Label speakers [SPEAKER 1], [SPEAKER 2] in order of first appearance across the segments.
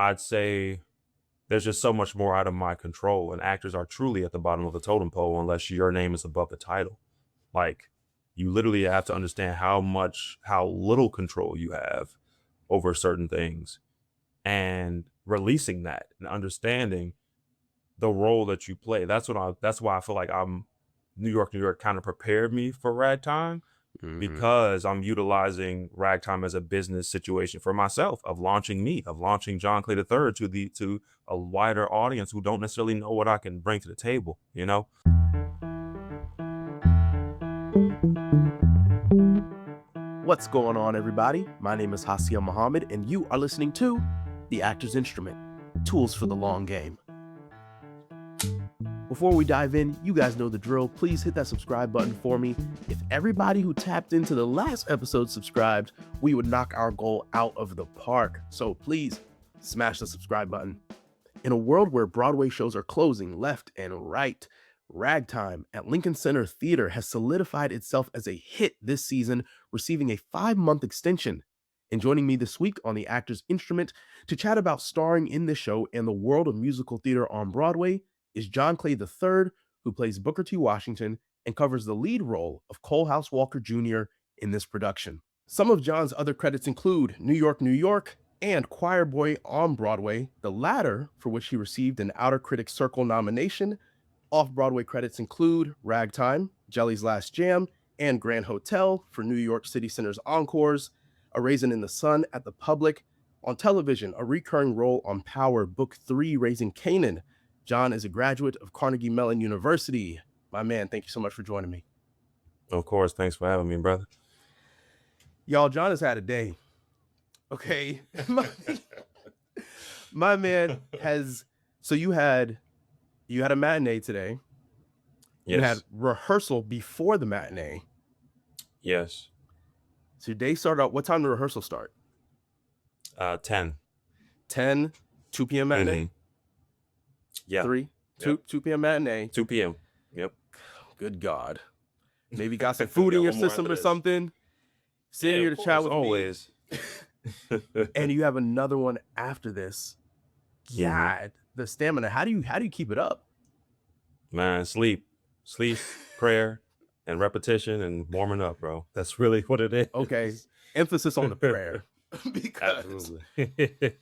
[SPEAKER 1] I'd say there's just so much more out of my control, and actors are truly at the bottom of the totem pole unless your name is above the title. Like, you literally have to understand how little control you have over certain things, and releasing that and understanding the role that you play. That's why I feel like New York kind of prepared me for Ragtime,
[SPEAKER 2] Mhm.
[SPEAKER 1] because I'm utilizing Ragtime as a business situation for myself, of launching John Clay III to a wider audience who don't necessarily know what I can bring to the table, you know?
[SPEAKER 2] What's going on, everybody? My name is Hassiem Muhammad, and you are listening to The Actor's Instrument, Tools for the Long Game. Before we dive in, you guys know the drill. Please hit that subscribe button for me. If everybody who tapped into the last episode subscribed, we would knock our goal out of the park. So please smash the subscribe button. In a world where Broadway shows are closing left and right, Ragtime at Lincoln Center Theater has solidified itself as a hit this season, receiving a 5-month extension. And joining me this week on The Actor's Instrument to chat about starring in this show and the world of musical theater on Broadway is John Clay III, who plays Booker T. Washington and covers the lead role of Coalhouse Walker Jr. in this production. Some of John's other credits include New York, New York, and Choir Boy on Broadway, the latter for which he received an Outer Critics Circle nomination. Off-Broadway credits include Ragtime, Jelly's Last Jam, and Grand Hotel for New York City Center's Encores, A Raisin in the Sun at the Public. On television, a recurring role on Power Book 3, Raising Canaan. John is a graduate of Carnegie Mellon University. My man, thank you so much for joining me.
[SPEAKER 1] Of course, thanks for having me, brother.
[SPEAKER 2] Y'all, John has had a day. Okay. My man has, so you had a matinee today. You had
[SPEAKER 1] Yes.
[SPEAKER 2] rehearsal before the matinee.
[SPEAKER 1] Yes.
[SPEAKER 2] So your day started out, what time did rehearsal start?
[SPEAKER 1] 10.
[SPEAKER 2] 10, 2 p.m. matinee?
[SPEAKER 1] Mhm. Yeah.
[SPEAKER 2] 3, 2 p.m. matinee.
[SPEAKER 1] 2 p.m. Yep.
[SPEAKER 2] Good God. Maybe got some food in your system or something. Sitting here to chat with
[SPEAKER 1] always.
[SPEAKER 2] me. And you have another one after this. God, the stamina. How do you keep it up?
[SPEAKER 1] Man, sleep, prayer, and repetition, and warming up, bro. That's really what it is.
[SPEAKER 2] Okay. Emphasis on the prayer. Because,
[SPEAKER 1] Absolutely.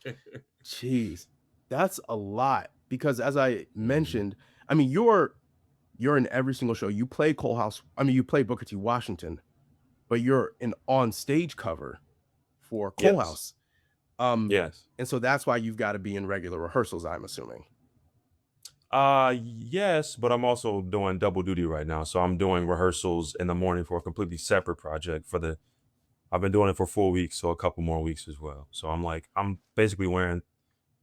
[SPEAKER 2] jeez, that's a lot. Because as I mentioned, I mean, you're in every single show. You play you play Booker T. Washington, but you're an on-stage cover for Coalhouse.
[SPEAKER 1] Yes.
[SPEAKER 2] And so that's why you've got to be in regular rehearsals, I'm assuming.
[SPEAKER 1] Yes, but I'm also doing double duty right now. So I'm doing rehearsals in the morning for a completely separate project I've been doing it for 4 weeks, so a couple more weeks as well. So I'm basically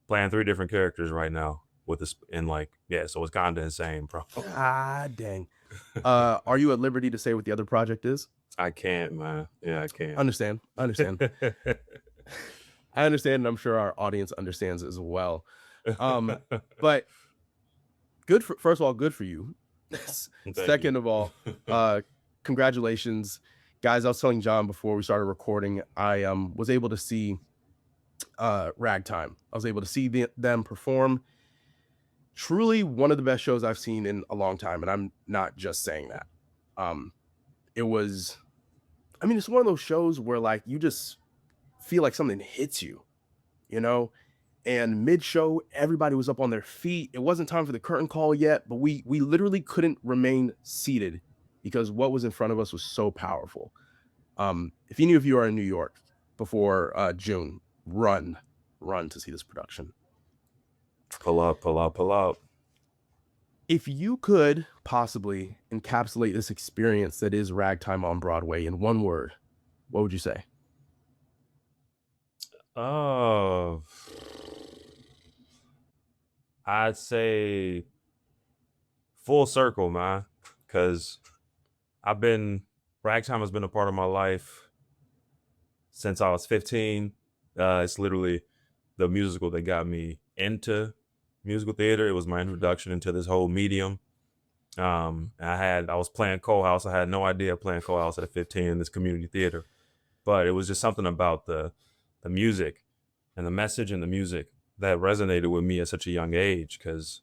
[SPEAKER 1] playing 3 different characters right now with this, and so it's kind of insane, bro.
[SPEAKER 2] Ah, dang. Are you at liberty to say what the other project is?
[SPEAKER 1] I can't, man. Yeah, I can't.
[SPEAKER 2] Understand. I understand, and I'm sure our audience understands as well. But first of all, good for you. Second of all, congratulations. Guys, I was telling John before we started recording, I was able to see Ragtime. I was able to see them perform. Truly one of the best shows I've seen in a long time, and I'm not just saying that. It's one of those shows where you just feel like something hits you, you know? And mid-show, everybody was up on their feet. It wasn't time for the curtain call yet, but we literally couldn't remain seated because what was in front of us was so powerful. If any of you are in New York before June, run to see this production.
[SPEAKER 1] Pull up.
[SPEAKER 2] If you could possibly encapsulate this experience that is Ragtime on Broadway in one word, what would you say?
[SPEAKER 1] Oh, I'd say full circle, man, because Ragtime has been a part of my life since I was 15. It's literally the musical that got me into musical theater. It was my introduction into this whole medium. I was playing Coalhouse. I had no idea playing Coalhouse at 15 in this community theater, but it was just something about the music and the message and the music that resonated with me at such a young age because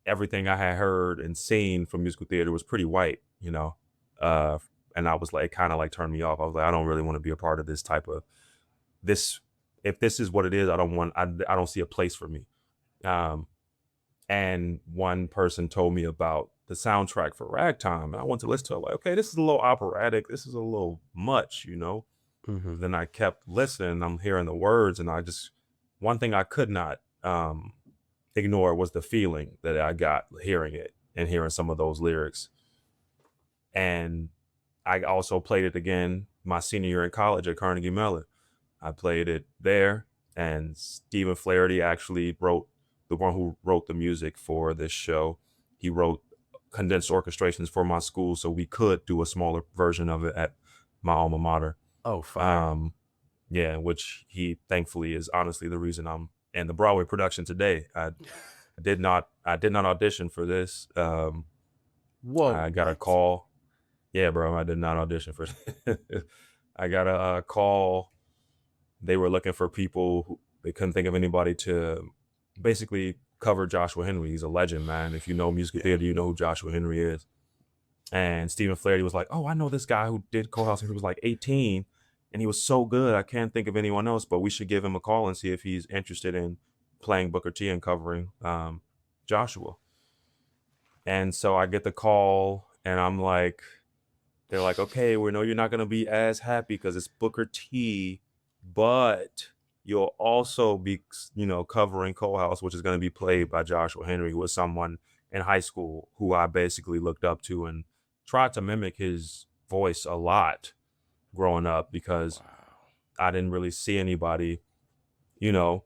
[SPEAKER 1] everything I had heard and seen from musical theater was pretty white, you know. Uh, and I was like, kind of like turned me off. I was like, I don't really want to be a part of this type of this. If this is what it is, I don't see a place for me. Um, and one person told me about the soundtrack for Ragtime, and I went to listen to it. Like, okay, this is a little operatic. This is a little much, you know.
[SPEAKER 2] Mm-hmm.
[SPEAKER 1] Then I kept listening. I'm hearing the words, and one thing I could not ignore was the feeling that I got hearing it and hearing some of those lyrics. And I also played it again my senior year in college at Carnegie Mellon. I played it there, and Stephen Flaherty actually wrote the one who wrote the music for this show. He wrote condensed orchestrations for my school, so we could do a smaller version of it at my alma mater.
[SPEAKER 2] Oh, fire.
[SPEAKER 1] Um, yeah, which he thankfully is honestly the reason I'm in the Broadway production today. I did not audition for this.
[SPEAKER 2] Whoa,
[SPEAKER 1] I got a
[SPEAKER 2] what?
[SPEAKER 1] call. Yeah, bro, I did not audition for I got a call. They were looking for people who they couldn't think of anybody to basically cover Joshua Henry. He's a legend, man. If you know musical
[SPEAKER 2] Yeah.
[SPEAKER 1] theater, you know who Joshua Henry is. And Stephen Flaherty was like, "Oh, I know this guy who did Coalhouse when he was like 18, and he was so good. I can't think of anyone else, but we should give him a call and see if he's interested in playing Booker T and covering Joshua." And so I get the call, and I'm like, they're like, "Okay, we know you're not gonna be as happy because it's Booker T, but you'll also be, you know, covering Coalhouse, which is gonna be played by Joshua Henry, who was someone in high school who I basically looked up to and tried to mimic his voice a lot growing up because
[SPEAKER 2] Wow.
[SPEAKER 1] I didn't really see anybody, you know,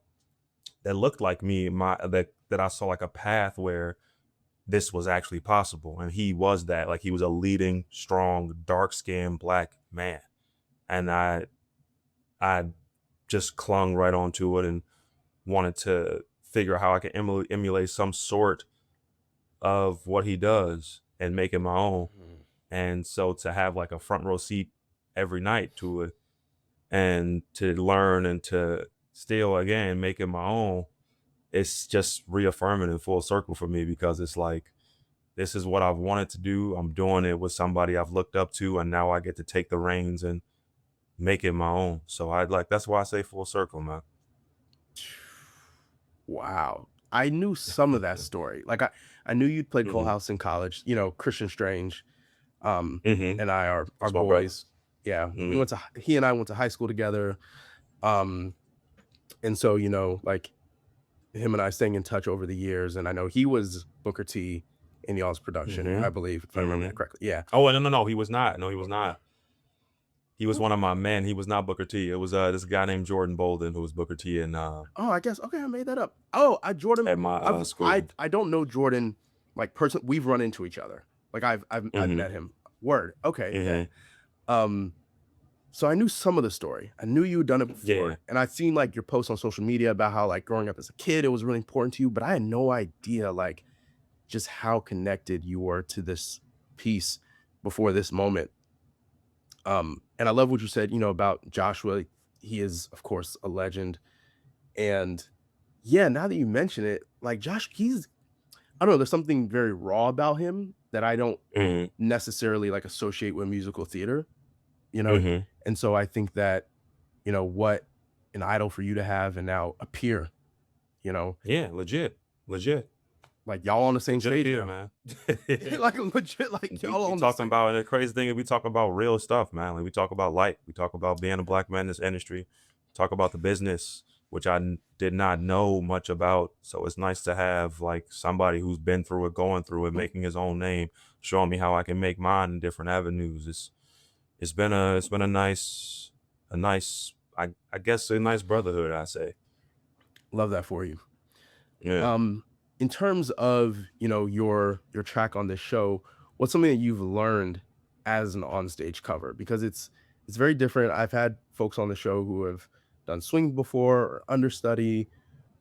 [SPEAKER 1] that looked like me. That I saw like a path where this was actually possible, and he was that. Like he was a leading, strong, dark-skinned black man, and I just clung right onto it and wanted to figure out how I could emulate some sort of what he does and make it my own.
[SPEAKER 2] Mhm.
[SPEAKER 1] And so to have like a front row seat every night to it and to learn and to still again make it my own, it's just reaffirming in full circle for me because it's like this is what I've wanted to do. I'm doing it with somebody I've looked up to, and now I get to take the reins and make it my own. So I like that's why I say full circle, man.
[SPEAKER 2] Wow. I knew some of that story. Like I knew you'd played
[SPEAKER 1] hmm
[SPEAKER 2] Coalhouse in college. You know, Christian Strange,
[SPEAKER 1] hmm
[SPEAKER 2] and I are
[SPEAKER 1] That's my brother.
[SPEAKER 2] boys. Yeah, we
[SPEAKER 1] hmm
[SPEAKER 2] went to he and I went to high school together. Um, and so you know, like him and I staying in touch over the years, and I know he was Booker T in y'all's production,
[SPEAKER 1] hmm
[SPEAKER 2] I believe, if I remember
[SPEAKER 1] hmm
[SPEAKER 2] that correctly. Yeah.
[SPEAKER 1] Oh, no, he was not. No, he was not. He was one of my men. He was not Booker T. It was this guy named Jordan Bolden who was Booker T in
[SPEAKER 2] Oh, I guess okay, I made that up. Oh, I Jordan,
[SPEAKER 1] at my
[SPEAKER 2] I
[SPEAKER 1] school.
[SPEAKER 2] I don't know Jordan like person. We've run into each other. Like I've
[SPEAKER 1] hmm
[SPEAKER 2] met him. Word. Okay. Yeah.
[SPEAKER 1] hmm
[SPEAKER 2] Um. So I knew some of the story. I knew you had done it
[SPEAKER 1] Yeah.
[SPEAKER 2] before, and I'd seen like your posts on social media about how like growing up as a kid, it was really important to you. But I had no idea like just how connected you were to this piece before this moment. And I love what you said. You know about Joshua. He is of course a legend, and yeah, now that you mention it, like Josh, he's I don't know, there's something very raw about him that I don't
[SPEAKER 1] hmm
[SPEAKER 2] necessarily like associate with musical theater, you know?
[SPEAKER 1] hmm
[SPEAKER 2] And so I think that, you know, what an idol for you to have and now appear, you know,
[SPEAKER 1] Yeah. Legit.
[SPEAKER 2] like y'all on the same
[SPEAKER 1] Legit
[SPEAKER 2] stage
[SPEAKER 1] appeal,
[SPEAKER 2] now.
[SPEAKER 1] man.
[SPEAKER 2] Like legit, like y'all
[SPEAKER 1] We
[SPEAKER 2] on the
[SPEAKER 1] talking
[SPEAKER 2] same.
[SPEAKER 1] about, and the crazy thing is we talk about real stuff, man. Like we talk about life. We talk about being a black man in this industry. Talk about the business, which did not know much about. So it's nice to have like somebody who's been through it, going through it, making his own name, showing me how I can make mine in different avenues. It's been a nice I guess a nice brotherhood, I say.
[SPEAKER 2] Love that for you.
[SPEAKER 1] Yeah.
[SPEAKER 2] Um, in terms of, you know, your track on this show, what's something that you've learned as an onstage cover? Because it's very different. I've had folks on the show who have done swing before or understudy,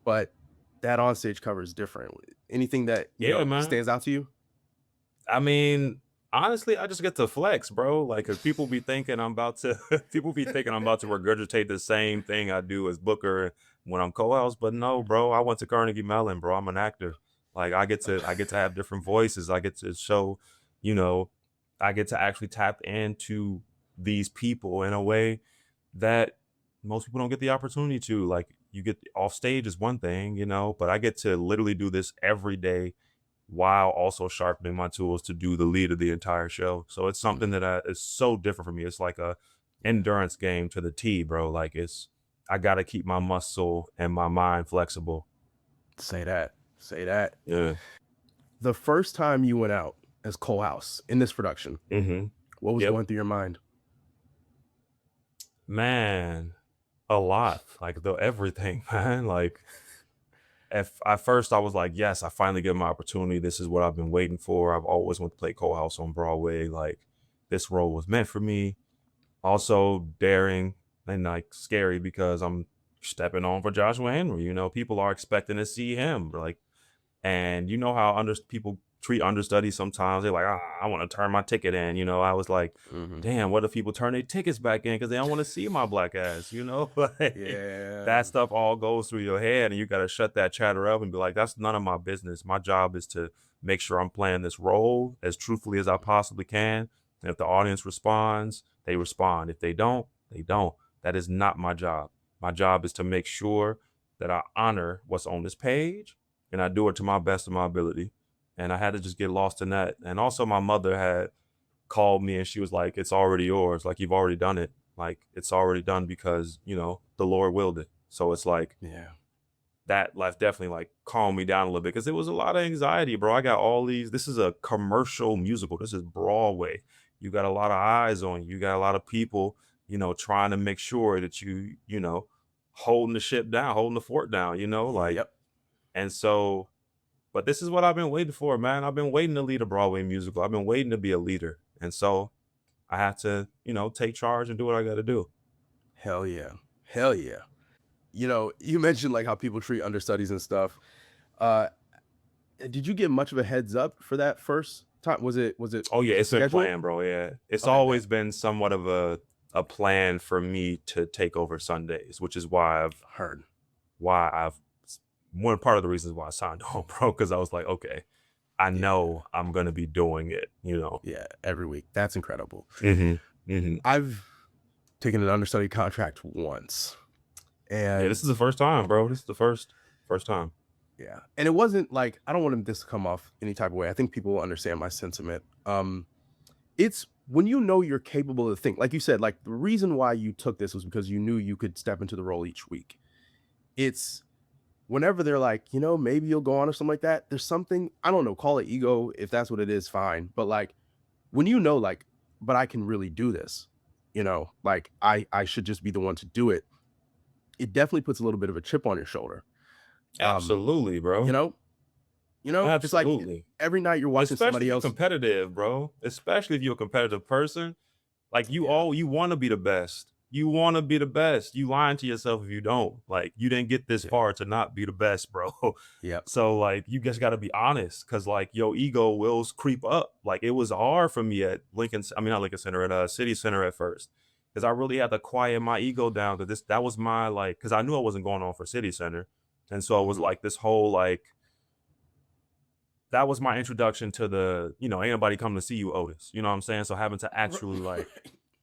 [SPEAKER 2] but that onstage cover is different. Anything that, you
[SPEAKER 1] Yeah,
[SPEAKER 2] know,
[SPEAKER 1] man.
[SPEAKER 2] stands out to you?
[SPEAKER 1] I mean, Honestly, I just get to flex, bro. Like, cause people be thinking I'm about to, people be thinking I'm about to regurgitate the same thing I do as Booker when I'm co-host, but no, bro. I went to Carnegie Mellon, bro. I'm an actor. Like, I get to have different voices. I get to show, you know, I get to actually tap into these people in a way that most people don't get the opportunity to. Like, you get off stage is one thing, but I get to literally do this every day while also sharpening my tools to do the lead of the entire show. So it's something that is so different for me. It's like a endurance game to the T, bro. Like I got to keep my muscle and my mind flexible.
[SPEAKER 2] Say that. Say that.
[SPEAKER 1] Yeah.
[SPEAKER 2] The first time you went out as Coalhouse in this production,
[SPEAKER 1] Mm-hmm.
[SPEAKER 2] what was
[SPEAKER 1] Yep.
[SPEAKER 2] going through your mind?
[SPEAKER 1] Man, a lot. Like everything, man. Like at first I was like, yes, I finally get my opportunity. This is what I've been waiting for. I've always wanted to play Coalhouse on Broadway. Like this role was meant for me. Also daring and like scary because I'm stepping on for Joshua Henry. People are expecting to see him. Like, and you know how people treat understudies sometimes. They're like, I want to turn my ticket in. I was like, damn, what if people turn their tickets back in because they don't want to see my black ass? Like,
[SPEAKER 2] Yeah.
[SPEAKER 1] that stuff all goes through your head, and you got to shut that chatter up and be like, that's none of my business. My job is to make sure I'm playing this role as truthfully as I possibly can. And if the audience responds, they respond. If they don't, they don't. That is not my job. My job is to make sure that I honor what's on this page and I do it to my best of my ability. And I had to just get lost in that. And also my mother had called me and she was like, it's already yours. Like you've already done it. Like it's already done because, the Lord willed it. So it's like,
[SPEAKER 2] Yeah.
[SPEAKER 1] that life definitely like calmed me down a little bit because it was a lot of anxiety, bro. I got this is a commercial musical. This is Broadway. You got a lot of eyes on you. You got a lot of people, trying to make sure that holding the ship down, holding the fort down, like,
[SPEAKER 2] Yep.
[SPEAKER 1] and so, but this is what I've been waiting for, man. I've been waiting to lead a Broadway musical. I've been waiting to be a leader. And so I have to, take charge and do what I got to do.
[SPEAKER 2] Hell yeah. Hell yeah. You mentioned like how people treat understudies and stuff. Did you get much of a heads up for that first time? Was it
[SPEAKER 1] Oh yeah, it's been
[SPEAKER 2] scheduled?
[SPEAKER 1] planned, bro. Yeah. It's
[SPEAKER 2] Okay,
[SPEAKER 1] always
[SPEAKER 2] bet.
[SPEAKER 1] been somewhat of a plan for me to take over Sundays, which is why
[SPEAKER 2] Heard.
[SPEAKER 1] I've one part of the reasons why I signed on, bro, because I was like, okay, I
[SPEAKER 2] Yeah.
[SPEAKER 1] know I'm gonna be doing it,
[SPEAKER 2] Yeah, every week. That's incredible.
[SPEAKER 1] Mm-hmm. Mm-hmm.
[SPEAKER 2] I've taken an understudy contract once.
[SPEAKER 1] Yeah,
[SPEAKER 2] And
[SPEAKER 1] this is the first time, bro. This is the first time.
[SPEAKER 2] yeah. And it wasn't like I don't want this to come off any type of way. I think people will understand my sentiment. It's when you know you're capable of think, like you said, like the reason why you took this was because you knew you could step into the role each week. It's whenever they're like, maybe you'll go on or something like that. There's something, I don't know, call it ego. If that's what it is, fine. But like when like, but I can really do this, like I should just be the one to do it. It definitely puts a little bit of a chip on your shoulder.
[SPEAKER 1] Absolutely,
[SPEAKER 2] You
[SPEAKER 1] bro.
[SPEAKER 2] know, it's like
[SPEAKER 1] Absolutely.
[SPEAKER 2] every night you're watching
[SPEAKER 1] Especially
[SPEAKER 2] somebody
[SPEAKER 1] if you're
[SPEAKER 2] else.
[SPEAKER 1] competitive, bro. Especially if you're a competitive person. Like
[SPEAKER 2] Yeah.
[SPEAKER 1] you want to be the best. You want to be the best. You lying to yourself if you don't. Like you didn't get this
[SPEAKER 2] Yeah.
[SPEAKER 1] far to not be the best, bro.
[SPEAKER 2] Yep.
[SPEAKER 1] So like you just got to be honest, because like your ego will creep up. Like it was hard for me at not Lincoln Center, at City Center at first, because I really had to quiet my ego down. Because that was my because I knew I wasn't going on for City Center, and so it was like this whole that was my introduction to the ain't nobody coming to see you, Otis. You know what I'm saying? So having to actually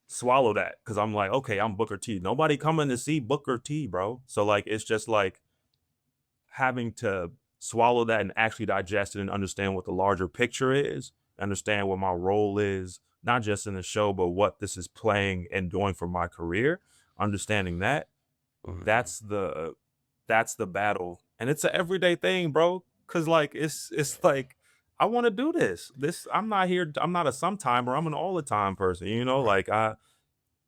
[SPEAKER 1] swallow that, because I'm like, okay, I'm Booker T. Nobody coming to see Booker T, bro. So like it's just like having to swallow that and actually digest it and understand what the larger picture is, understand what my role is, not just in the show, but what this is playing and doing for my career. Understanding that, that's the battle. And it's an everyday thing, bro. Cause like it's like I want to do this. I'm not here, I'm not a sometimer, I'm an all the time person, like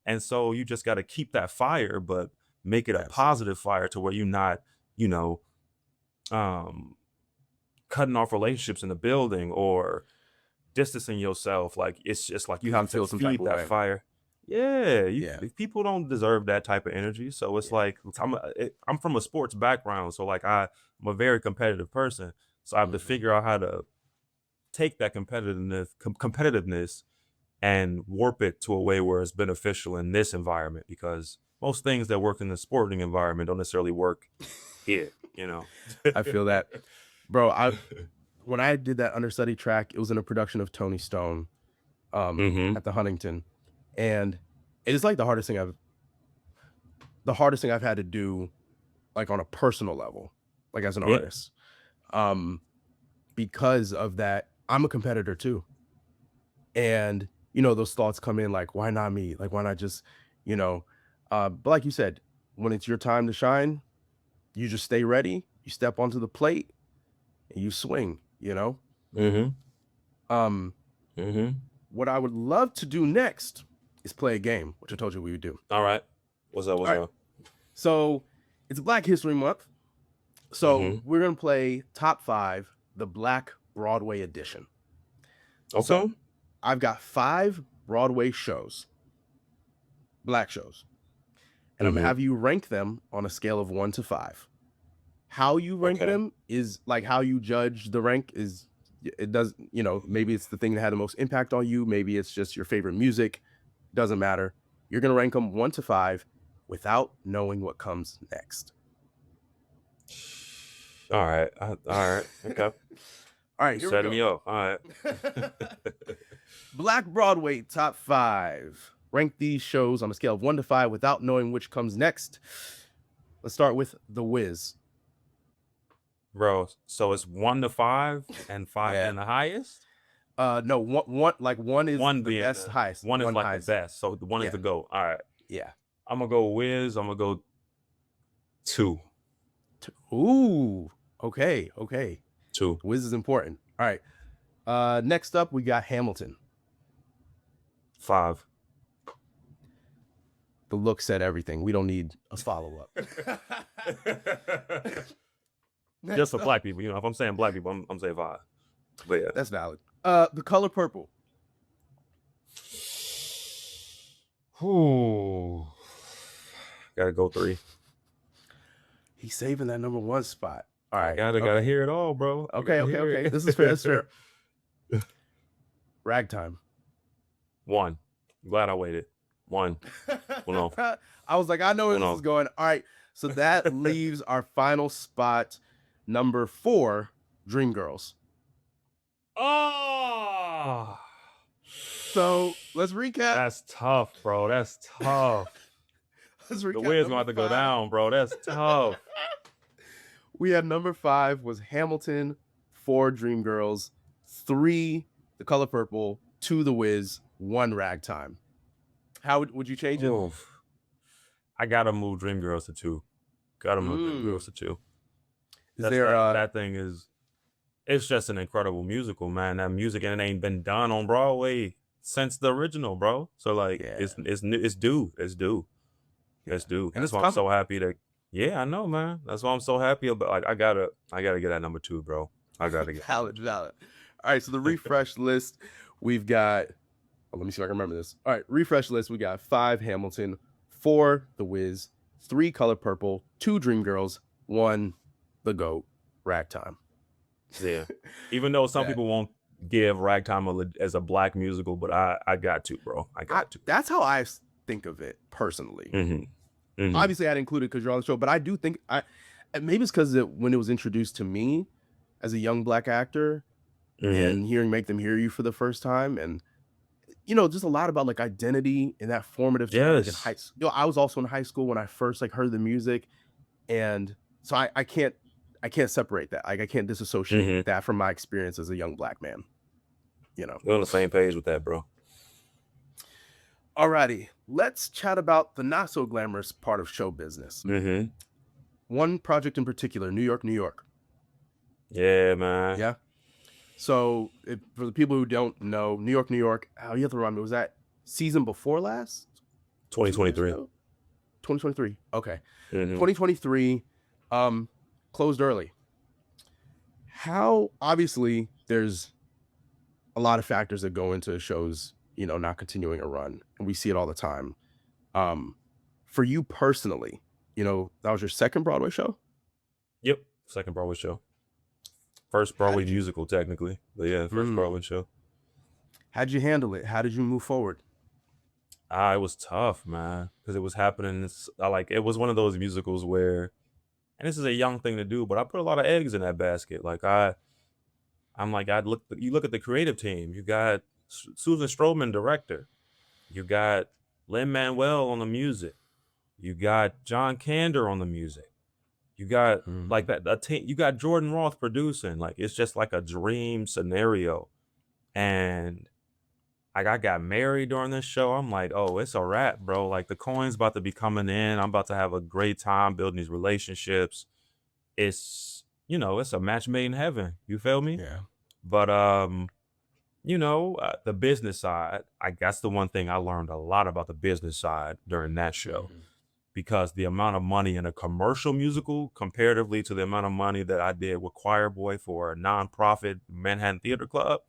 [SPEAKER 1] and so you just gotta keep that fire, but make it a positive fire to where you're not, you know, um cutting off relationships in the building or distancing yourself. Like it's just like you
[SPEAKER 2] 'Cause you
[SPEAKER 1] have to
[SPEAKER 2] feel some type
[SPEAKER 1] feed
[SPEAKER 2] of
[SPEAKER 1] that
[SPEAKER 2] way.
[SPEAKER 1] fire. Yeah,
[SPEAKER 2] Yeah.
[SPEAKER 1] people don't deserve that type of energy. So it's like I'm from a sports background, so like I'm a very competitive person. So I have to figure out how to take that competitiveness and warp it to a way where it's beneficial in this environment, because most things that work in the sporting environment don't necessarily work here, you know.
[SPEAKER 2] I feel that, bro. When I did that Understudy track, it was in a production of Tony Stone
[SPEAKER 1] Mm-hmm.
[SPEAKER 2] at the Huntington, and it is like the hardest thing I've had to do, like on a personal level, like as an
[SPEAKER 1] Yeah.
[SPEAKER 2] artist, because of that. I'm a competitor too, and those thoughts come in like, why not me? Like, why not just, you know? But like you said, when it's your time to shine, you just stay ready. You step onto the plate and you swing.
[SPEAKER 1] Mm-hmm.
[SPEAKER 2] Um,
[SPEAKER 1] Mm-hmm.
[SPEAKER 2] what I would love to do next is play a game, which I told you we would do.
[SPEAKER 1] All right. What's up?
[SPEAKER 2] All
[SPEAKER 1] What's
[SPEAKER 2] right.
[SPEAKER 1] up?
[SPEAKER 2] So it's Black History Month. So
[SPEAKER 1] Mm-hmm.
[SPEAKER 2] we're gonna play top 5, the Black Broadway edition.
[SPEAKER 1] Okay.
[SPEAKER 2] So I've got 5 Broadway shows, Black shows, and I'm gonna
[SPEAKER 1] Mm-hmm.
[SPEAKER 2] have you rank them on a scale of 1 to 5. How you rank
[SPEAKER 1] Okay.
[SPEAKER 2] them is like how you judge the rank is. It does, maybe it's the thing that had the most impact on you. Maybe it's just your favorite music. Doesn't matter. You're gonna rank them 1 to 5 without knowing what comes next.
[SPEAKER 1] All right. All right. Okay.
[SPEAKER 2] All right,
[SPEAKER 1] You
[SPEAKER 2] here we
[SPEAKER 1] setting me
[SPEAKER 2] go.
[SPEAKER 1] up. All right.
[SPEAKER 2] Black Broadway top 5. Rank these shows on a scale of 1 to 5 without knowing which comes next. Let's start with The Wiz.
[SPEAKER 1] Bro, so it's 1 to 5 and 5
[SPEAKER 2] Yeah.
[SPEAKER 1] and the highest?
[SPEAKER 2] No, one is
[SPEAKER 1] One
[SPEAKER 2] the
[SPEAKER 1] being
[SPEAKER 2] best, highest.
[SPEAKER 1] one is like
[SPEAKER 2] highest.
[SPEAKER 1] the best. So the one
[SPEAKER 2] Yeah.
[SPEAKER 1] is the GOAT. All right.
[SPEAKER 2] Yeah.
[SPEAKER 1] I'm gonna go Wiz. I'm gonna go 2.
[SPEAKER 2] Ooh. Okay.
[SPEAKER 1] 2.
[SPEAKER 2] Wiz is important. All right. Next up, we got Hamilton.
[SPEAKER 1] 5.
[SPEAKER 2] The look said everything. We don't need a follow-up.
[SPEAKER 1] Just for black people, if I'm saying black people, I'm saying 5. But yeah,
[SPEAKER 2] That's valid. The Color Purple.
[SPEAKER 1] Ooh. Gotta go 3.
[SPEAKER 2] He's saving that number 1 spot. All right.
[SPEAKER 1] Gotta hear it all, bro.
[SPEAKER 2] Okay. This is fair. That's fair. Ragtime.
[SPEAKER 1] 1. I'm glad I waited. 1. Well, no.
[SPEAKER 2] I was like, I know where
[SPEAKER 1] Well,
[SPEAKER 2] this
[SPEAKER 1] no.
[SPEAKER 2] is going. All right. So that leaves our final spot, number 4, Dreamgirls.
[SPEAKER 1] Oh,
[SPEAKER 2] So let's recap.
[SPEAKER 1] that's tough, bro. That's tough.
[SPEAKER 2] Let's
[SPEAKER 1] The
[SPEAKER 2] recap.
[SPEAKER 1] Wiz gonna have to go down, bro. That's tough.
[SPEAKER 2] We had number 5 was Hamilton, 4 Dreamgirls, 3 The Color Purple, 2 The Wiz, 1 Ragtime. How would you change it?
[SPEAKER 1] Oof. I gotta move Dreamgirls to 2. Gotta move Dreamgirls to 2. That thing is, it's just an incredible musical, man. That music, and it ain't been done on Broadway since the original, bro. So like,
[SPEAKER 2] Yeah.
[SPEAKER 1] it's due. And that's why I'm so happy to. Yeah, I know, man. That's why I'm so happy about. Like, I gotta get that number 2, bro. I gotta get
[SPEAKER 2] valid. All right, so the refresh list, we've got. Let me see if I can remember this. All right, refresh list. We got 5 Hamilton, 4 The Wiz, 3 Color Purple, 2 Dreamgirls, 1 The GOAT, Ragtime.
[SPEAKER 1] Yeah. Even though some people won't give Ragtime as a black musical, but I got to, bro. I got to.
[SPEAKER 2] That's how I think of it personally.
[SPEAKER 1] Mm-hmm.
[SPEAKER 2] Obviously, I'd include it because you're on the show, but I do think maybe it's because when it was introduced to me as a young black actor and hearing Make Them Hear You for the first time, and just a lot about like identity in that formative time. Like in high school. I was also in high school when I first like heard the music, and so I can't separate that. Like I can't disassociate that from my experience as a young black man.
[SPEAKER 1] We're on the same page with that, bro.
[SPEAKER 2] Alrighty, let's chat about the not so glamorous part of show business. One project in particular, New York, New York.
[SPEAKER 1] Yeah, man.
[SPEAKER 2] Yeah. So for the people who don't know, New York, New York, you have to remind me, was that season before last?
[SPEAKER 1] 2023.
[SPEAKER 2] 2023. Okay. 2023 closed early. How, obviously, there's a lot of factors that go into shows, not continuing a run, and we see it all the time. For you personally, that was your second Broadway show?
[SPEAKER 1] Yep, second Broadway show. First
[SPEAKER 2] How
[SPEAKER 1] Broadway
[SPEAKER 2] did you
[SPEAKER 1] musical, technically, but yeah, first
[SPEAKER 2] mm,
[SPEAKER 1] Broadway show.
[SPEAKER 2] how'd you handle it? How did you move forward?
[SPEAKER 1] It was tough, man, because it was happening. It was one of those musicals where, and this is a young thing to do, but I put a lot of eggs in that basket. I'm like, you look at the creative team. You got Susan Stroman, director. You got Lin Manuel on the music. You got John Kander on the music. You got like
[SPEAKER 2] Mhm.
[SPEAKER 1] that a team. You got Jordan Roth producing. Like it's just like a dream scenario. And like I got married during this show. I'm like, oh, it's a wrap, bro. Like the coin's about to be coming in. I'm about to have a great time building these relationships. It's a match made in heaven. You feel me?
[SPEAKER 2] Yeah.
[SPEAKER 1] But the business side, I guess the one thing I learned a lot about the business side during that show,
[SPEAKER 2] Mhm.
[SPEAKER 1] because the amount of money in a commercial musical comparatively to the amount of money that I did with Choir Boy for a nonprofit Manhattan Theater Club,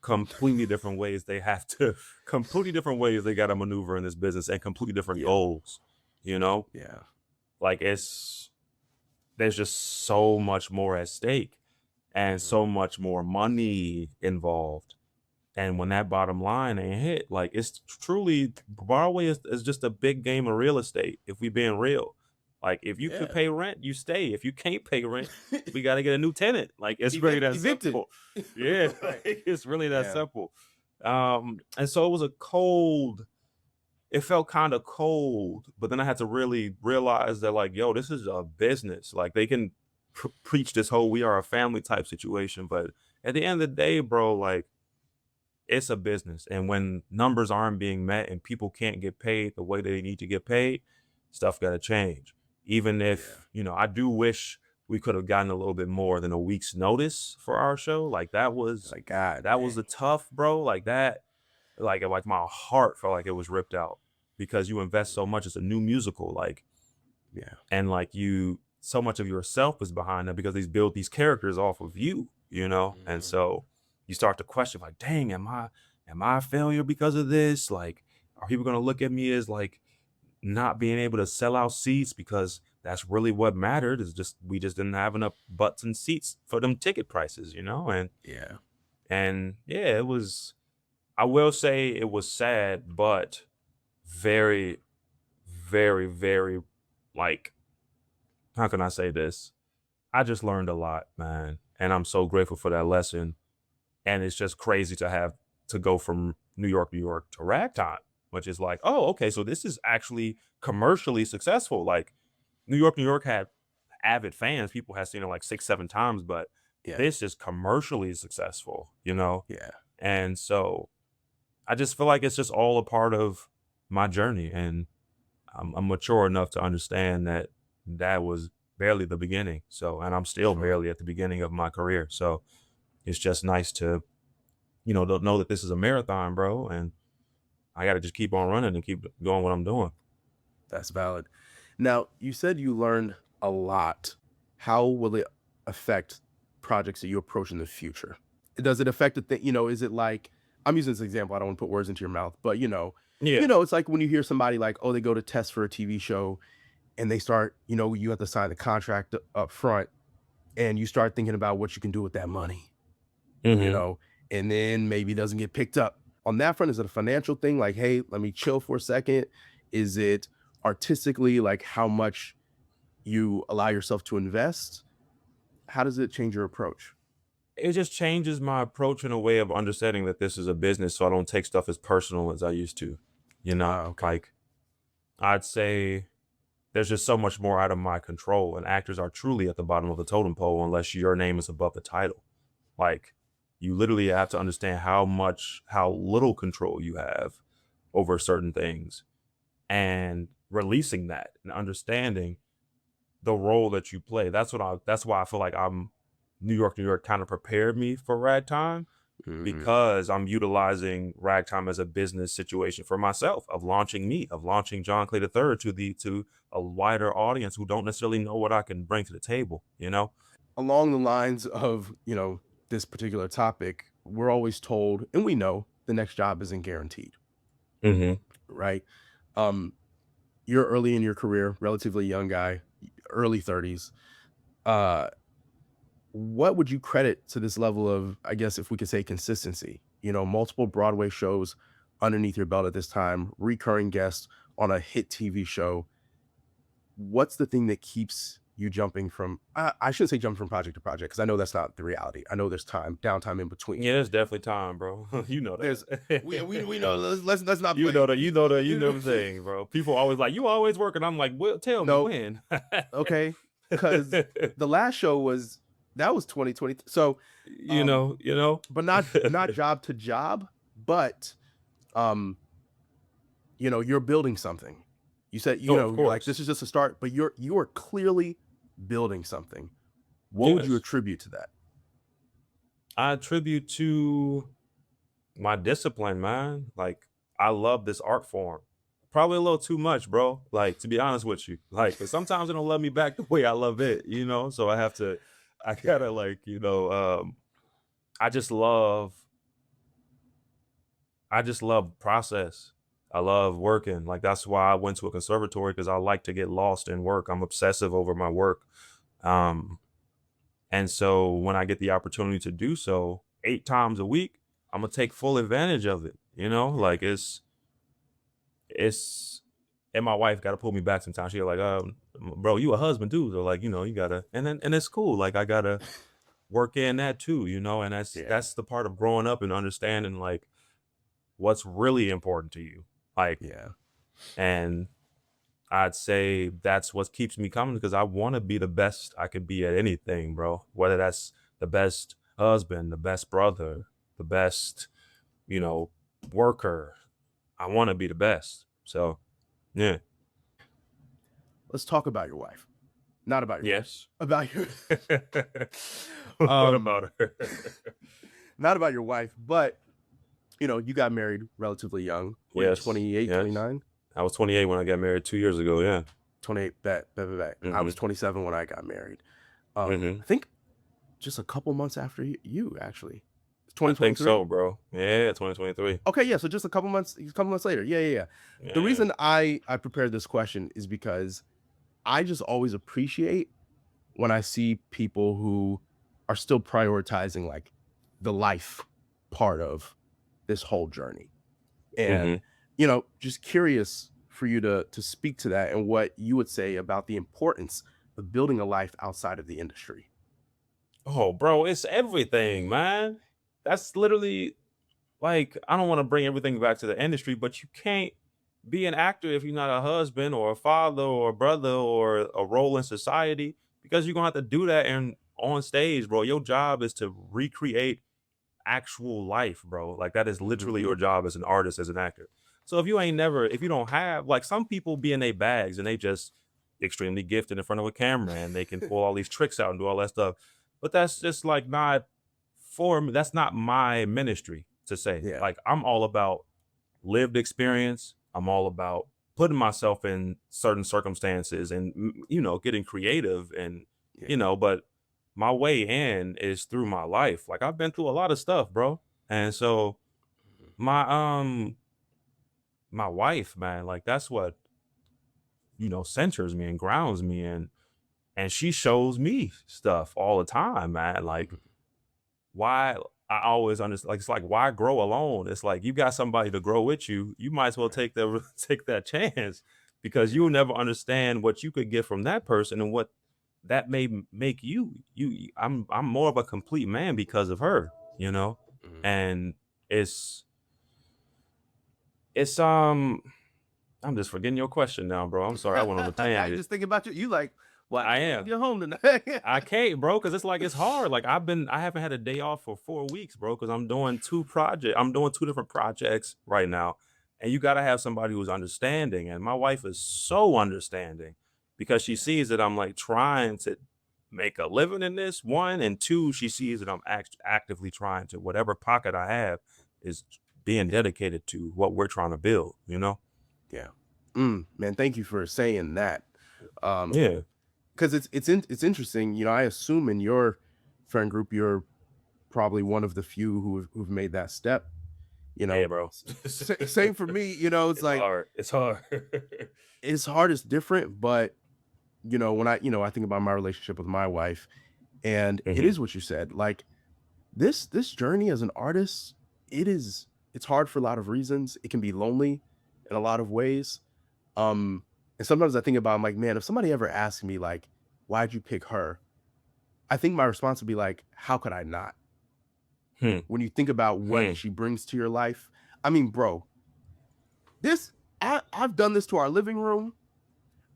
[SPEAKER 1] completely different ways they have to, completely different ways they got to maneuver in this business and completely different
[SPEAKER 2] Yeah.
[SPEAKER 1] goals, you know?
[SPEAKER 2] Yeah.
[SPEAKER 1] Like there's just so much more at stake and so
[SPEAKER 2] Mhm.
[SPEAKER 1] much more money involved. And when that bottom line ain't hit, like it's truly Broadway is just a big game of real estate. If we being real, like if you could
[SPEAKER 2] Yeah.
[SPEAKER 1] pay rent, you stay. If you can't pay rent, we got to get a new tenant. Like it's really that
[SPEAKER 2] Evicted.
[SPEAKER 1] simple. Yeah,
[SPEAKER 2] Right.
[SPEAKER 1] it's really that
[SPEAKER 2] Yeah.
[SPEAKER 1] simple. And so it was a cold. It felt kind of cold, but then I had to really realize that, like, yo, this is a business. Like they can preach this whole "we are a family" type situation, but at the end of the day, bro, like it's a business. And when numbers aren't being met and people can't get paid the way they need to get paid, stuff got to change. Even
[SPEAKER 2] Yeah.
[SPEAKER 1] if, I do wish we could have gotten a little bit more than a week's notice for our show. Like
[SPEAKER 2] Like, God
[SPEAKER 1] that was
[SPEAKER 2] dang.
[SPEAKER 1] the tough, bro. Like my heart felt like it was ripped out because you invest so much. It's a new musical.
[SPEAKER 2] Yeah.
[SPEAKER 1] And like so much of yourself is behind them because they build these characters off of you. And
[SPEAKER 2] Mhm.
[SPEAKER 1] so you start to question, like, dang, am I a failure because of this? Like, are people gonna look at me as like not being able to sell out seats? Because that's really what mattered, is just we just didn't have enough butts and seats for them ticket prices.
[SPEAKER 2] Yeah.
[SPEAKER 1] And yeah, it was, I will say it was sad, but very, very, very, like, how can I say this? I just learned a lot, man. And I'm so grateful for that lesson. And it's just crazy to have to go from New York to Ragtime, which is like, oh, okay, so this is actually commercially successful. Like New York had avid fans. People have seen it like 6, 7 times, but
[SPEAKER 2] Yeah.
[SPEAKER 1] this is commercially successful.
[SPEAKER 2] Yeah.
[SPEAKER 1] And so I just feel like it's just all a part of my journey. And I'm mature enough to understand that that was barely the beginning. So, and I'm still
[SPEAKER 2] Sure.
[SPEAKER 1] barely at the beginning of my career. So it's just nice to, to know that this is a marathon, bro. And I got to just keep on running and keep doing what I'm doing.
[SPEAKER 2] That's valid. Now, you said you learned a lot. How will it affect projects that you approach in the future? Does it affect the thing? Is it like, I'm using this example, I don't want to put words into your mouth, but
[SPEAKER 1] Yeah.
[SPEAKER 2] it's like when you hear somebody like, oh, they go to test for a TV show and they start, you have to sign the contract up front and you start thinking about what you can do with that money, you
[SPEAKER 1] Hmm.
[SPEAKER 2] know, and then maybe it doesn't get picked up. On that front, is it a financial thing? Like, hey, let me chill for a second. Is it artistically, like how much you allow yourself to invest? How does it change your approach?
[SPEAKER 1] It just changes my approach in a way of understanding that this is a business. So I don't take stuff as personal as I used to,
[SPEAKER 2] Okay.
[SPEAKER 1] like I'd say there's just so much more out of my control. And actors are truly at the bottom of the totem pole unless your name is above the title. Like you literally have to understand how little control you have over certain things, and releasing that and understanding the role that you play. That's why I feel like New York kind of prepared me for Ragtime,
[SPEAKER 2] Mhm.
[SPEAKER 1] because I'm utilizing Ragtime as a business situation for myself, of launching John Clay III to a wider audience who don't necessarily know what I can bring to the table.
[SPEAKER 2] Along the lines of, this particular topic, we're always told, and we know the next job isn't guaranteed,
[SPEAKER 1] Hmm.
[SPEAKER 2] right? Um, you're early in your career, relatively young guy, early 30s. Uh, what would you credit to this level of, I guess, if we could say consistency? Multiple Broadway shows underneath your belt at this time, recurring guests on a hit TV show. What's the thing that keeps you jumping from I shouldn't say jumping from project to project because I know that's not the reality. I know there's downtime in between.
[SPEAKER 1] Yeah, there's definitely time, bro. You know
[SPEAKER 2] There's
[SPEAKER 1] that.
[SPEAKER 2] we know, let's not
[SPEAKER 1] You
[SPEAKER 2] play.
[SPEAKER 1] know that. You know the thing, bro. People always like, you always working. I'm like, well, tell me
[SPEAKER 2] No,
[SPEAKER 1] when.
[SPEAKER 2] okay, because the last show that was 2020. So, um,
[SPEAKER 1] You know.
[SPEAKER 2] but not job to job, but um, you're building something. You said,
[SPEAKER 1] Oh, of
[SPEAKER 2] you're like,
[SPEAKER 1] course.
[SPEAKER 2] this is just a start, but you are clearly building something. What would you
[SPEAKER 1] Yes.
[SPEAKER 2] attribute to that?
[SPEAKER 1] I attribute to my discipline, man. Like, I love this art form. Probably a little too much, bro. Like, to be honest with you. Like, 'cause sometimes it don't love me back the way I love it, you know? So I gotta like, I just love process. I love working. Like, that's why I went to a conservatory, because I like to get lost in work. I'm obsessive over my work. Um, and so when I get the opportunity to do so 8 times a week, I'm gonna take full advantage of it. Like it's and my wife got to pull me back sometimes. She's like, bro, you a husband too. So like, you gotta, and it's cool. Like, I gotta work in that too, and
[SPEAKER 2] Yeah,
[SPEAKER 1] that's the part of growing up and understanding like what's really important to you. Like,
[SPEAKER 2] yeah,
[SPEAKER 1] and I'd say that's what keeps me coming, because I want to be the best I could be at anything, bro. Whether that's the best husband, the best brother, the best, you know, worker. I want to be the best. So, yeah.
[SPEAKER 2] let's talk about your wife, not about your wife,
[SPEAKER 1] Yes.
[SPEAKER 2] about your
[SPEAKER 1] What
[SPEAKER 2] um
[SPEAKER 1] about her?
[SPEAKER 2] not about your wife, but you got married relatively young. Were you
[SPEAKER 1] Yes.
[SPEAKER 2] 28,
[SPEAKER 1] Yes.
[SPEAKER 2] 29?
[SPEAKER 1] I was 28 when I got married 2 years ago. Yeah.
[SPEAKER 2] 28, bet. I was
[SPEAKER 1] Hmm.
[SPEAKER 2] 27 when I got married.
[SPEAKER 1] Hmm.
[SPEAKER 2] I think just a couple months after you actually. It's
[SPEAKER 1] I think
[SPEAKER 2] 2023.
[SPEAKER 1] so, bro. Yeah. 2023.
[SPEAKER 2] Okay, yeah, so just a couple months later. Yeah. The
[SPEAKER 1] Yeah.
[SPEAKER 2] reason I prepared this question is because I just always appreciate when I see people who are still prioritizing like the life part of this whole journey. And
[SPEAKER 1] Hmm.
[SPEAKER 2] just curious for you to speak to that and what you would say about the importance of building a life outside of the industry.
[SPEAKER 1] Oh, bro, it's everything, man. That's literally like, I don't want to bring everything back to the industry, but you can't be an actor if you're not a husband or a father or a brother or a role in society, because you're gonna have to do that and on stage, bro. Your job is to recreate actual life, bro. Like, that is
[SPEAKER 2] Mhm.
[SPEAKER 1] literally your job as an artist, as an actor. So if you don't have, like, some people be in their bags and they just extremely gifted in front of a camera and they can pull all these tricks out and do all that stuff. But that's just like not for me. That's not my ministry to say.
[SPEAKER 2] Yeah.
[SPEAKER 1] Like, I'm all about lived experience. I'm all about putting myself in certain circumstances and getting creative and
[SPEAKER 2] Yeah.
[SPEAKER 1] but my way in is through my life. Like, I've been through a lot of stuff, bro. And so
[SPEAKER 2] Mhm.
[SPEAKER 1] my my wife, man, like, that's what centers me and grounds me, and she shows me stuff all the time, man. Like,
[SPEAKER 2] Mhm.
[SPEAKER 1] why I always understand, like, it's like, why grow alone? It's like, you got somebody to grow with you. You might as well
[SPEAKER 2] Right.
[SPEAKER 1] take that chance, because
[SPEAKER 2] Yeah.
[SPEAKER 1] you'll never understand what you could get from that person and what that may make you. I'm more of a complete man because of her, you know?
[SPEAKER 2] Mhm.
[SPEAKER 1] And it's it's I'm just forgetting your question now, bro. I'm sorry. I went on a
[SPEAKER 2] I
[SPEAKER 1] tangent.
[SPEAKER 2] just think about you. You like, well, I
[SPEAKER 1] I
[SPEAKER 2] can't leave
[SPEAKER 1] am.
[SPEAKER 2] you home tonight.
[SPEAKER 1] I can't, bro, because it's like, it's hard. Like, I haven't had a day off for 4 weeks, bro, because I'm doing two different projects right now, and you got to have somebody who's understanding. And my wife is so understanding, because she
[SPEAKER 2] Yeah.
[SPEAKER 1] sees that I'm like trying to make a living in this, one, and two, she sees that I'm actively trying to, whatever pocket I have is being dedicated to what we're trying to build.
[SPEAKER 2] Yeah. Man, thank you for saying that. Um,
[SPEAKER 1] Yeah.
[SPEAKER 2] because it's interesting. I assume in your friend group, you're probably one of the few who've made that step. You
[SPEAKER 1] Yeah,
[SPEAKER 2] know,
[SPEAKER 1] bro.
[SPEAKER 2] same for me. It's
[SPEAKER 1] It's
[SPEAKER 2] like
[SPEAKER 1] hard. It's hard.
[SPEAKER 2] it's hard, it's different, but when I think about my relationship with my wife, And it
[SPEAKER 1] Hmm.
[SPEAKER 2] is what you said. Like this journey as an artist, it's hard for a lot of reasons. It can be lonely in a lot of ways. And sometimes I think about, I'm like, man, if somebody ever asked me like, why'd you pick her? I think my response would be like, how could I not?
[SPEAKER 1] Hmm.
[SPEAKER 2] When you think about what
[SPEAKER 1] Hmm.
[SPEAKER 2] she brings to your life. I mean, bro, this I've done this to our living room.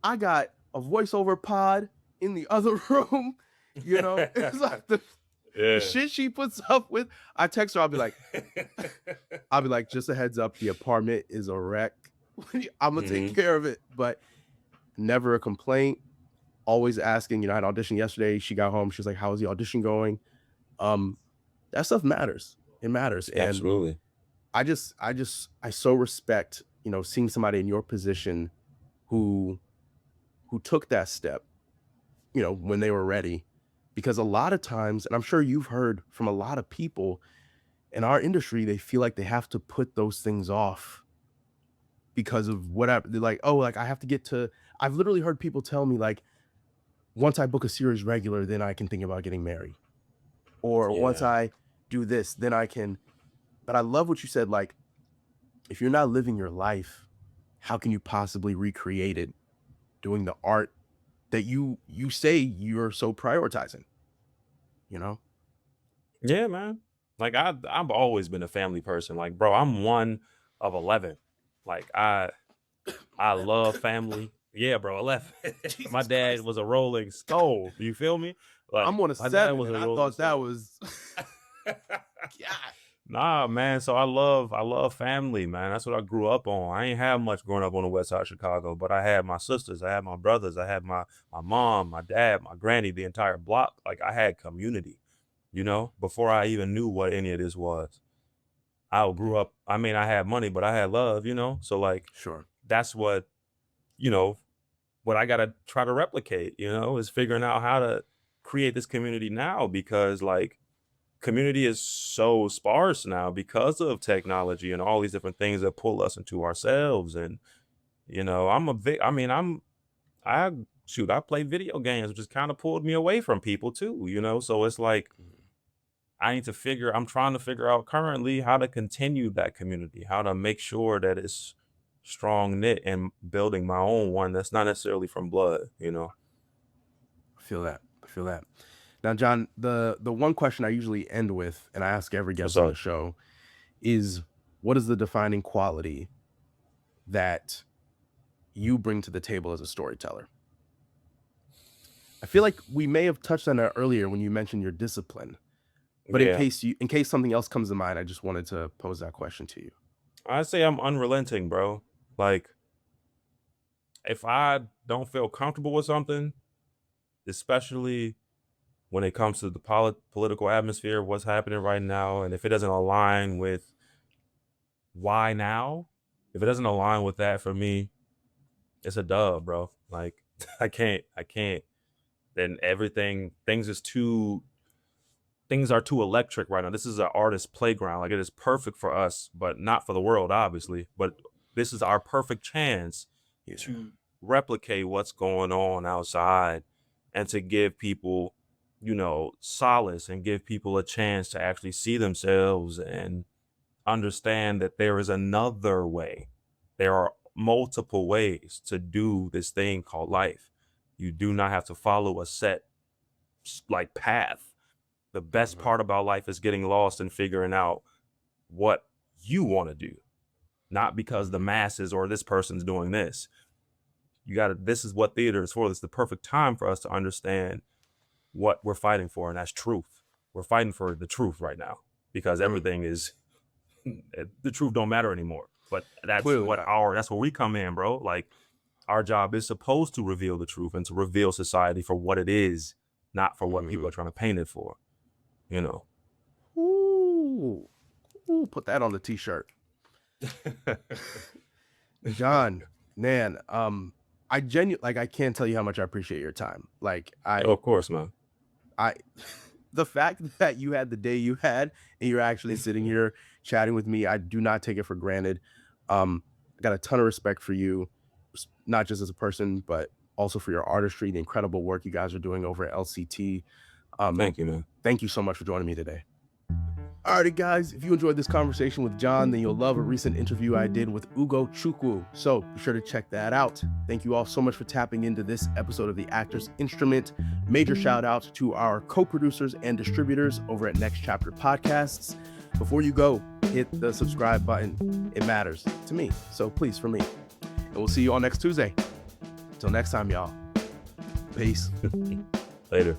[SPEAKER 2] I got a voiceover pod in the other room. It's like the
[SPEAKER 1] Yeah.
[SPEAKER 2] shit she puts up with. I text her, I'll be like, just a heads up, the apartment is a wreck. I'm gonna take
[SPEAKER 1] Hmm.
[SPEAKER 2] care of it. But never a complaint. Always asking. I had audition yesterday. She got home. She was like, how's the audition going? Um, that stuff matters. It matters. And
[SPEAKER 1] Absolutely.
[SPEAKER 2] I so respect, seeing somebody in your position who took that step, when they were ready. Because a lot of times, and I'm sure you've heard from a lot of people in our industry, they feel like they have to put those things off because of whatever. They're like, oh, like I have to get to. I've literally heard people tell me like, once I book a series regular, then I can think about getting married. Or once
[SPEAKER 1] Yeah.
[SPEAKER 2] I do this, then I can. But I love what you said. Like, if you're not living your life, how can you possibly recreate it doing the art that you say you're so prioritizing, you know?
[SPEAKER 1] Yeah, man. Like I've always been a family person. Like, bro, I'm one of 11. Like I love family. Yeah, bro, 11. My
[SPEAKER 2] Jesus
[SPEAKER 1] dad
[SPEAKER 2] Christ.
[SPEAKER 1] was a rolling stove. You feel me? Like
[SPEAKER 2] I'm one of
[SPEAKER 1] my dad
[SPEAKER 2] 7,
[SPEAKER 1] was
[SPEAKER 2] and
[SPEAKER 1] a
[SPEAKER 2] I
[SPEAKER 1] rolling
[SPEAKER 2] thought that
[SPEAKER 1] stove.
[SPEAKER 2] was God.
[SPEAKER 1] Nah, man. So I love family, man. That's what I grew up on. I ain't have much growing up on the west side of Chicago, but I had my sisters, I had my brothers, I had my mom, my dad, my granny, the entire block. Like I had community, before I even knew what any of this was. I grew up, I mean, I had money, but I had love. So like
[SPEAKER 2] Sure.
[SPEAKER 1] that's you know, what I gotta try to replicate, is figuring out how to create this community now because like community is so sparse now because of technology and all these different things that pull us into ourselves. And I mean, I shoot, I play video games, which has kind of pulled me away from people too. So it's like
[SPEAKER 2] Mhm.
[SPEAKER 1] I'm trying to figure out currently how to continue that community, how to make sure that it's strong knit and building my own one that's not necessarily from blood.
[SPEAKER 2] I feel that. I feel that. Now, John, the one question I usually end with, and I ask every
[SPEAKER 1] What's
[SPEAKER 2] guest on the
[SPEAKER 1] up?
[SPEAKER 2] show, is what is the defining quality that you bring to the table as a storyteller? I feel like we may have touched on that earlier when you mentioned your discipline, but
[SPEAKER 1] Yeah.
[SPEAKER 2] in case something else comes to mind, I just wanted to pose that question to you.
[SPEAKER 1] I say I'm unrelenting, bro. Like, if I don't feel comfortable with something, especially when it comes to the political atmosphere, what's happening right now, and if it doesn't align with why now, if it doesn't align with that for me, it's a dub, bro. Like, I can't. Then things are too electric right now. This is an artist playground. Like, it is perfect for us, but not for the world, obviously. But this is our perfect chance
[SPEAKER 2] Yeah.
[SPEAKER 1] to replicate what's going on outside and to give people, solace and give people a chance to actually see themselves and understand that there is another way. There are multiple ways to do this thing called life. You do not have to follow a set like path. The best
[SPEAKER 2] Mhm.
[SPEAKER 1] part about life is getting lost and figuring out what you want to do, not because the
[SPEAKER 2] Mhm.
[SPEAKER 1] masses or this person's doing this. This is what theater is for. This is the perfect time for us to understand what we're fighting for, and that's truth. We're fighting for the truth right now because
[SPEAKER 2] Mm.
[SPEAKER 1] everything is the truth don't matter anymore. But
[SPEAKER 2] Clearly not.
[SPEAKER 1] that's where we come in, bro. Like our job is supposed to reveal the truth and to reveal society for what it is, not for what people
[SPEAKER 2] Mhm.
[SPEAKER 1] are trying to paint it for, you know.
[SPEAKER 2] Ooh. Ooh, put that on the t-shirt. John, man, I can't tell you how much I appreciate your time. Like
[SPEAKER 1] Oh, of course, man.
[SPEAKER 2] I the fact that you had the day you had and you're actually sitting here chatting with me, I do not take it for granted. I got a ton of respect for you, not just as a person, but also for your artistry, the incredible work you guys are doing over at LCT.
[SPEAKER 1] Thank you, man.
[SPEAKER 2] Thank you so much for joining me today. Alrighty, guys, if you enjoyed this conversation with John, then you'll love a recent interview I did with Ugo Chukwu. So be sure to check that out. Thank you all so much for tapping into this episode of The Actor's Instrument. Major shout out to our co-producers and distributors over at Next Chapter Podcasts. Before you go, hit the subscribe button. It matters to me. So please, for me. And we'll see you all next Tuesday. Until next time, y'all. Peace.
[SPEAKER 1] Later.